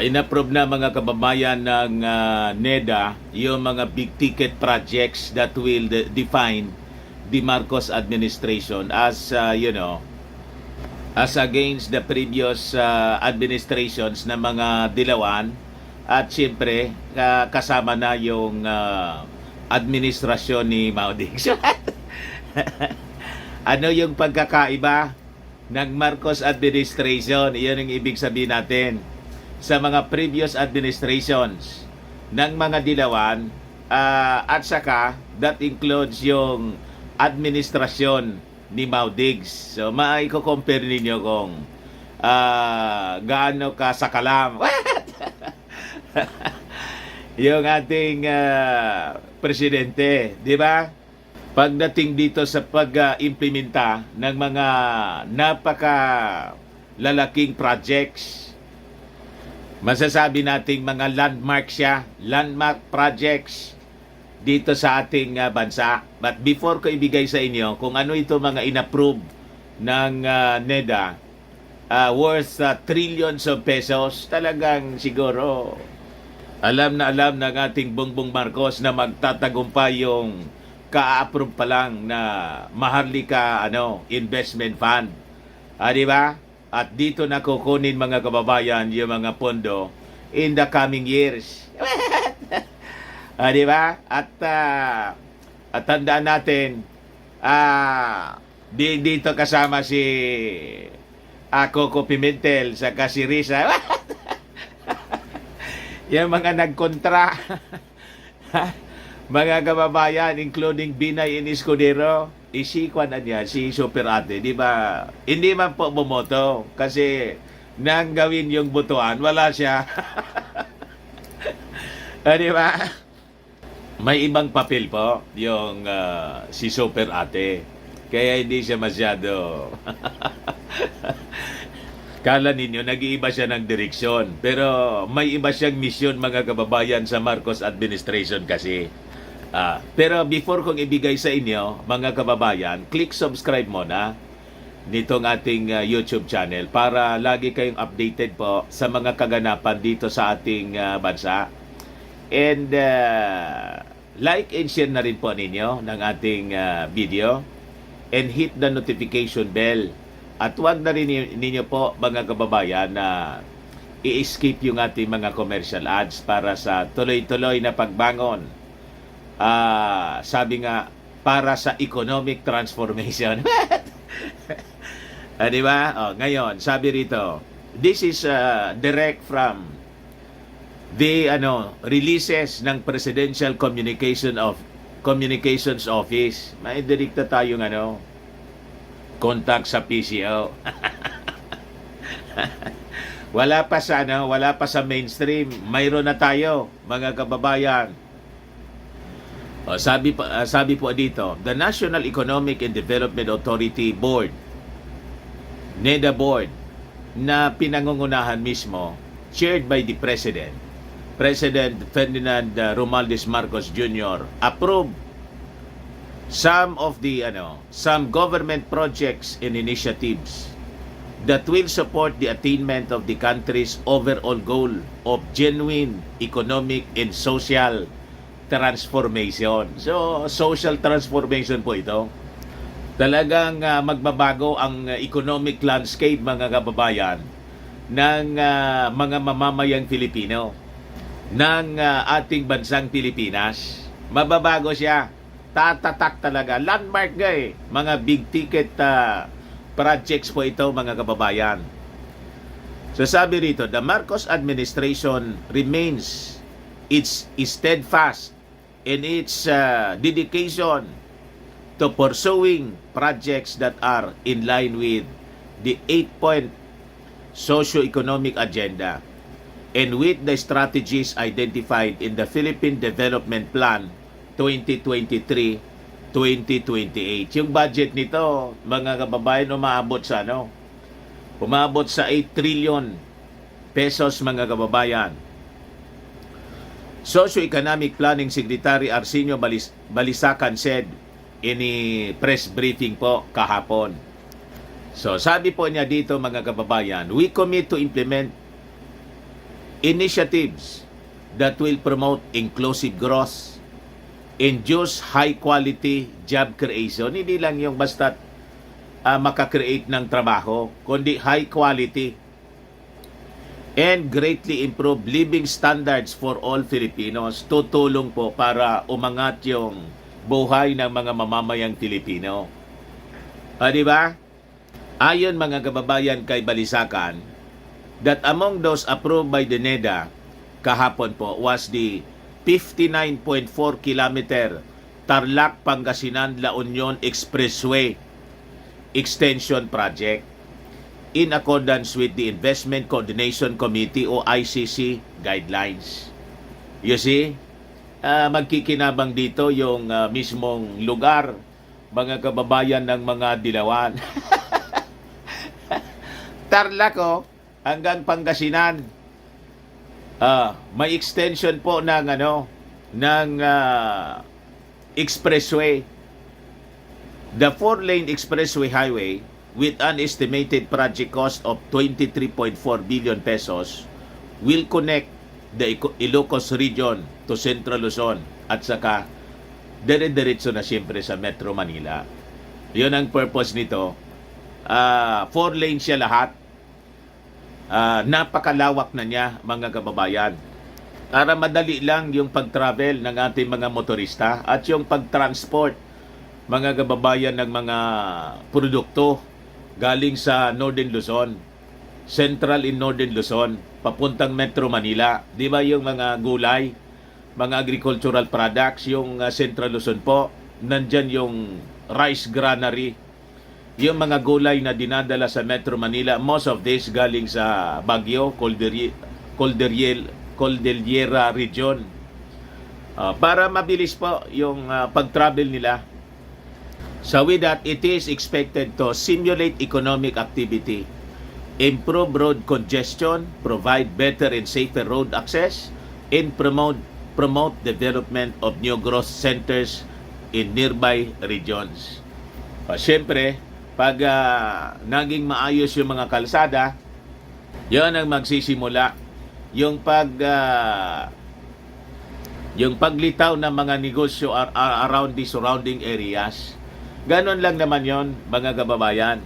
Inapprove na mga kababayan ng NEDA yung mga big ticket projects that will define the Marcos administration as as against the previous administrations na mga dilawan, at siyempre kasama na yung administrasyon ni Mao Diggs. Ano yung pagkakaiba ng Marcos administration? Iyon ang ibig sabihin natin. Sa mga previous administrations ng mga dilawan, at saka that includes yung administrasyon ni Mao Diggs. So maiko-compare ninyo kung gaano ka sakalam yung ating presidente, di ba? Pagdating dito sa pag-implementa ng mga napaka lalaking projects, masasabi nating mga landmark siya, landmark projects dito sa ating bansa. But before ko ibigay sa inyo kung ano ito mga inapprove ng NEDA, worth trillions of pesos, talagang siguro alam ng ating Bongbong Marcos na magtatagumpay yung ka-approve pa lang na Maharlika investment fund. Di ba? At dito na kukunin mga kababayan yung mga pondo in the coming years. Di ba? At tandaan natin, dito kasama si Coco Pimentel sa si Risa. Yung mga nagkontra. Mga kababayan, including Binay and Escudero, si Super Ate, di ba? Hindi man po bumoto kasi nang gawin yung botohan, wala siya. Di ba? May ibang papel po yung si Super Ate. Kaya hindi siya masyado. Kala ninyo, nag-iiba siya ng direksyon. Pero may iba siyang misyon mga kababayan sa Marcos administration kasi. Pero before kong ibigay sa inyo, mga kababayan, click subscribe muna nitong ating YouTube channel para lagi kayong updated po sa mga kaganapan dito sa ating bansa. And like and share na rin po ninyo ng ating video and hit the notification bell. At huwag na rin ninyo po mga kababayan na i-skip yung ating mga commercial ads para sa tuloy-tuloy na pagbangon. Sabi nga, para sa economic transformation. Di ba? Ngayon, sabi rito, this is direct from the releases ng Presidential Communications Office. May direkta tayong contact sa PCO. wala pa sa mainstream. Mayroon na tayo, mga kababayan. Sabi po dito, the National Economic and Development Authority Board, NEDA Board, na pinangungunahan mismo, chaired by the President Ferdinand Romualdez Marcos Jr., approved some government projects and initiatives that will support the attainment of the country's overall goal of genuine economic and social transformation. So, social transformation po ito. Talagang magbabago ang economic landscape, mga kababayan, ng mga mamamayang Pilipino, ng ating bansang Pilipinas. Mababago siya. Tatatak talaga. Landmark mga big ticket projects po ito, mga kababayan. So sabi rito, the Marcos administration remains its steadfast in its dedication to pursuing projects that are in line with the 8-point socio-economic agenda and with the strategies identified in the Philippine Development Plan 2023-2028. Yung budget nito, mga kababayan, umabot sa umabot sa 8 trillion pesos, mga kababayan. Socio-Economic Planning Secretary Arsenio Balisacan said in a press briefing po kahapon. So sabi po niya dito, mga kababayan, we commit to implement initiatives that will promote inclusive growth, induce high-quality job creation. Hindi lang yung basta makakreate ng trabaho, kundi high quality, and greatly improve living standards for all Filipinos. Tutulong po para umangat yung buhay ng mga mamamayang Pilipino. Di ba? Ayon mga kababayan kay Balisacan, that among those approved by the NEDA kahapon po was the 59.4 kilometer Tarlac Pangasinan La Union Expressway Extension Project in accordance with the Investment Coordination Committee o ICC guidelines. You see, magkikinabang dito yung mismong lugar, mga kababayan ng mga Dilawan. Tarlac hanggang Pangasinan. May extension po ng expressway. The 4-lane expressway highway with an estimated project cost of 23.4 billion pesos will connect the Ilocos region to Central Luzon at saka dire-diretso na siyempre sa Metro Manila. Yun ang purpose nito. 4-lane siya lahat. Napakalawak na niya, mga kababayan. Para madali lang yung pag-travel ng ating mga motorista at yung pag-transport, mga kababayan, ng mga produkto galing sa Northern Luzon, Central in Northern Luzon, papuntang Metro Manila. Di ba yung mga gulay, mga agricultural products, yung Central Luzon po, nandyan yung rice granary, yung mga gulay na dinadala sa Metro Manila, most of this galing sa Baguio, Cordillera region. Para mabilis po yung pag-travel nila. So with that, it is expected to simulate economic activity, improve road congestion, provide better and safer road access, and promote development of new growth centers in nearby regions. Siyempre, pag naging maayos yung mga kalsada, yan ang magsisimula yung paglitaw ng mga negosyo around the surrounding areas. Ganon lang naman yon, mga kababayan.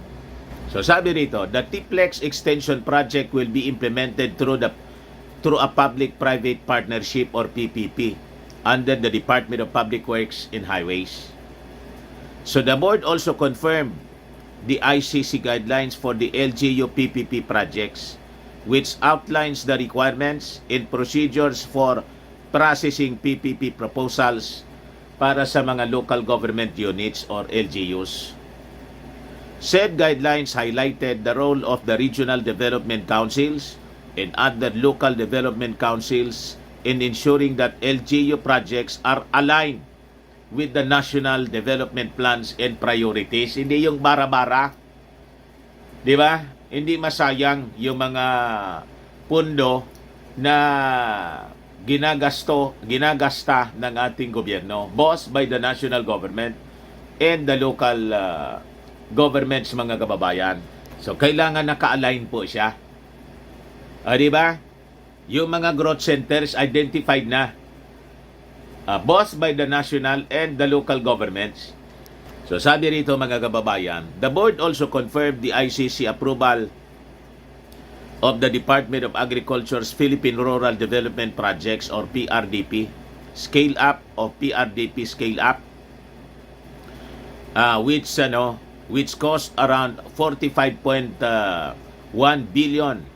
So sabi rito, the TPLEX extension project will be implemented through a public-private partnership or PPP under the Department of Public Works and Highways. So the board also confirmed the ICC guidelines for the LGU PPP projects, which outlines the requirements and procedures for processing PPP proposals para sa mga local government units or LGUs. Said guidelines highlighted the role of the regional development councils and other local development councils in ensuring that LGU projects are aligned with the national development plans and priorities. Hindi yung bara-bara. Di ba? Hindi masayang yung mga pundo na ginagasta ng ating gobyerno, both by the national government and the local governments, mga kababayan. So, kailangan naka-align po siya. Di ba? Yung mga growth centers identified na, both by the national and the local governments. So, sabi rito, mga kababayan, the board also confirmed the ICC approval of the Department of Agriculture's Philippine Rural Development Projects or PRDP, scale-up of PRDP scale-up, which cost around 45.1 billion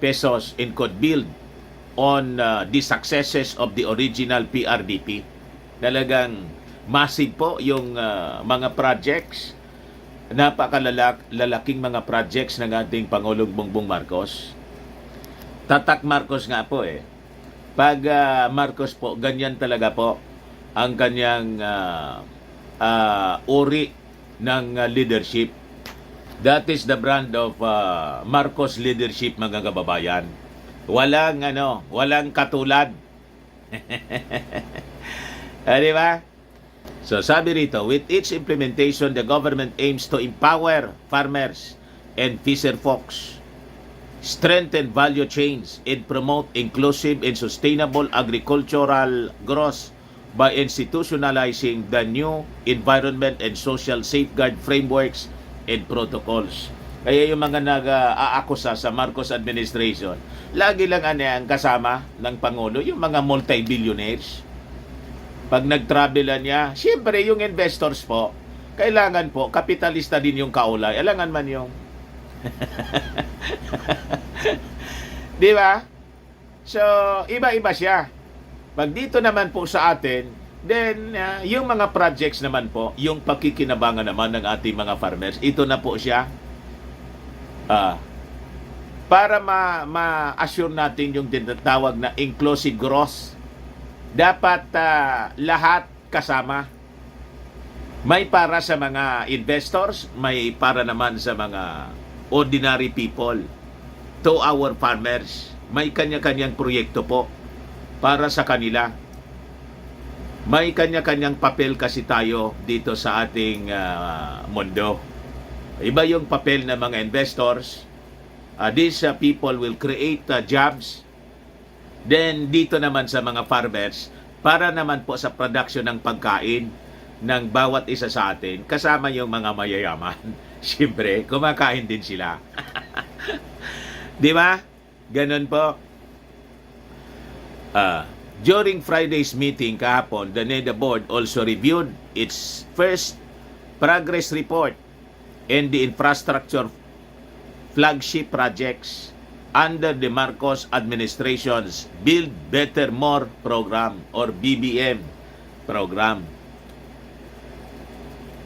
pesos and could build on the successes of the original PRDP. Talagang massive po yung mga projects, napakalalaking mga projects ng ating Pangulong Bongbong Marcos. Tatak Marcos nga po eh. Pag Marcos po, ganyan talaga po ang kanyang uri ng leadership. That is the brand of Marcos leadership, mga kababayan. Walang katulad. Di ba? So sabi rito, with its implementation, the government aims to empower farmers and fisher folks strengthen value chains, and promote inclusive and sustainable agricultural growth by institutionalizing the new environment and social safeguard frameworks and protocols. Kaya yung mga nag-aakusa sa Marcos administration, lagi lang ang kasama ng Pangulo, yung mga multi-billionaires. Pag nag-travelan niya, siyempre yung investors po, kailangan po, kapitalista din yung kaulay. Alangan man yung di ba? So, iba-iba siya. Pag dito naman po sa atin, then yung mga projects naman po, yung pakikinabangan naman ng ating mga farmers, ito na po siya. Para ma-assure natin yung tinatawag na inclusive growth, dapat lahat kasama. May para sa mga investors, may para naman sa mga ordinary people. To our farmers, may kanya-kanyang proyekto po para sa kanila. May kanya-kanyang papel kasi tayo dito sa ating mundo. Iba yung papel ng mga investors. These people will create jobs. Then dito naman sa mga farmers, para naman po sa production ng pagkain ng bawat isa sa atin, kasama yung mga mayayaman. Siyempre, kumakain din sila. Di ba? Ganun po. During Friday's meeting kahapon, the NEDA board also reviewed its first progress report and the infrastructure flagship projects under the Marcos administration's Build Better More program or BBM program.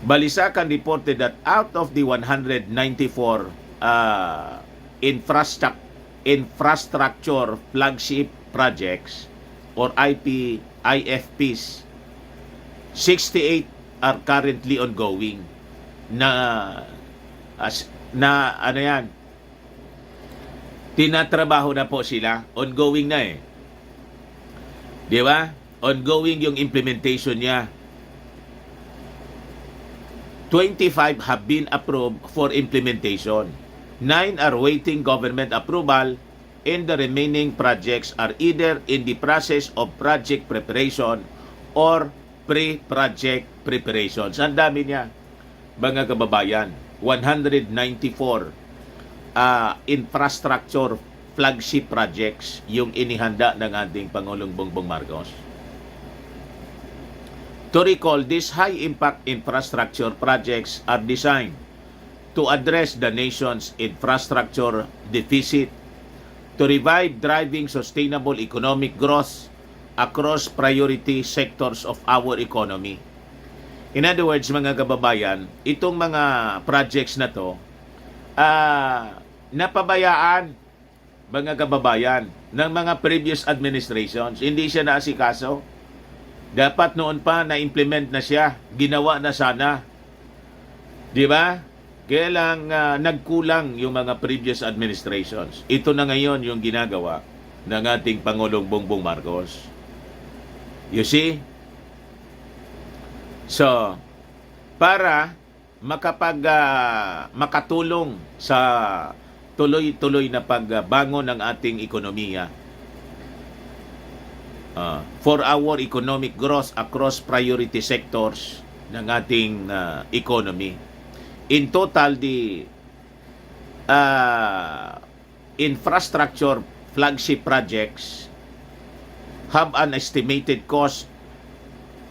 Balisakan reported that out of the 194 infrastructure flagship projects or IFPs, 68 are currently ongoing na ano yan, tinatrabaho na po sila, ongoing na di ba? Ongoing yung implementation niya. 25 have been approved for implementation. 9 are waiting government approval, and the remaining projects are either in the process of project preparation or pre-project preparations. Ang dami niya, mga kababayan. 194 infrastructure flagship projects yung inihanda ng ating Pangulong Bongbong Marcos. To recall, these high-impact infrastructure projects are designed to address the nation's infrastructure deficit, to revive driving sustainable economic growth across priority sectors of our economy. In other words, mga kababayan, itong mga projects na to, napabayaan, mga kababayan, ng mga previous administrations. Hindi siya naasikaso. Dapat noon pa na-implement na siya, ginawa na sana. Di ba? Kaya lang nagkulang yung mga previous administrations. Ito na ngayon yung ginagawa ng ating Pangulong Bongbong Marcos. You see? So, para makatulong sa tuloy-tuloy na pagbangon ng ating ekonomiya, for our economic growth across priority sectors ng ating economy. In total, the infrastructure flagship projects have an estimated cost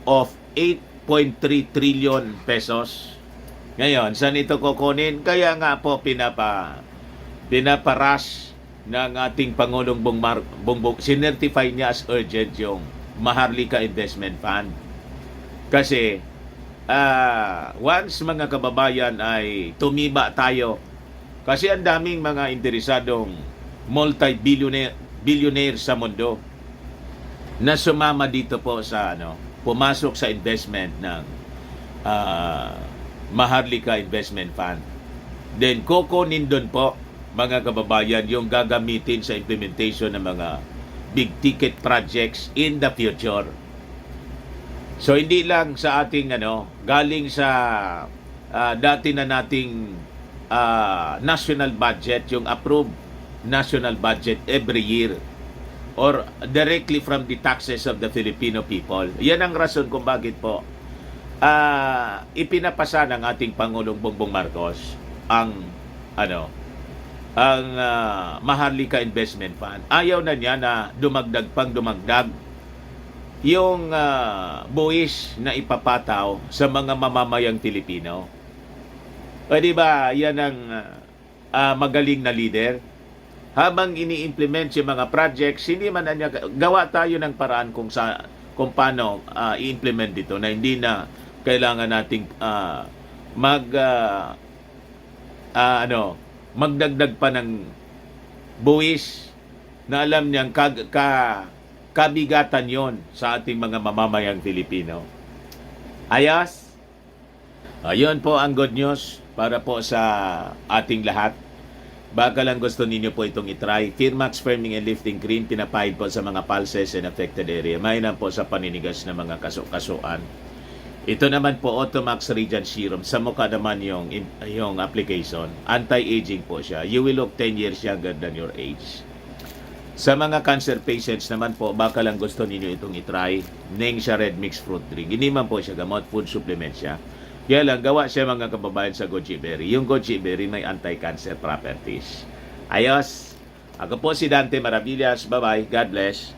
of 8.3 trillion pesos. Ngayon, saan ito kukunin? Kaya nga po pinaparush ng ating Pangulong Bongbong, sinertify niya as urgent yung Maharlika Investment Fund. Kasi once mga kababayan ay tumiba tayo, kasi ang daming mga interesadong multi-billionaire sa mundo na sumama dito po sa pumasok sa investment ng Maharlika Investment Fund. Then kukunin doon po, mga kababayan, yung gagamitin sa implementation ng mga big ticket projects in the future. So hindi lang sa ating galing sa dati na nating national budget, yung approved national budget every year or directly from the taxes of the Filipino people. Yan ang rason kung bakit po ipinapasa ng ating Pangulong Bongbong Marcos ang Maharlika Investment Fund. Ayaw na niya na dumagdag yung buwis na ipapataw sa mga mamamayang Pilipino. Pwede ba yan ang magaling na leader? Habang ini-implement yung mga projects, hindi man na niya, gawa tayo ng paraan kung paano i-implement dito na hindi na kailangan nating magdagdag pa ng buwis na alam niyang kabigatan yon sa ating mga mamamayang Pilipino. Ayos? Ayun po ang good news para po sa ating lahat. Baka lang gusto ninyo po itong itry. Firmax Firming and Lifting Cream, pinapahid po sa mga pulses and affected area. Mainam po sa paninigas ng mga kasuan. Ito naman po, Automax Radiant Serum. Sa mukha naman yung application. Anti-aging po siya. You will look 10 years younger than your age. Sa mga cancer patients naman po, baka lang gusto ninyo itong itry. Nengxia Red Mix Fruit Drink. Hindi man po siya gamot, food supplement siya. Kaya lang, gawa siya mga kababayan sa goji berry. Yung goji berry may anti-cancer properties. Ayos! Ako po si Dante Maravillas. Bye-bye. God bless.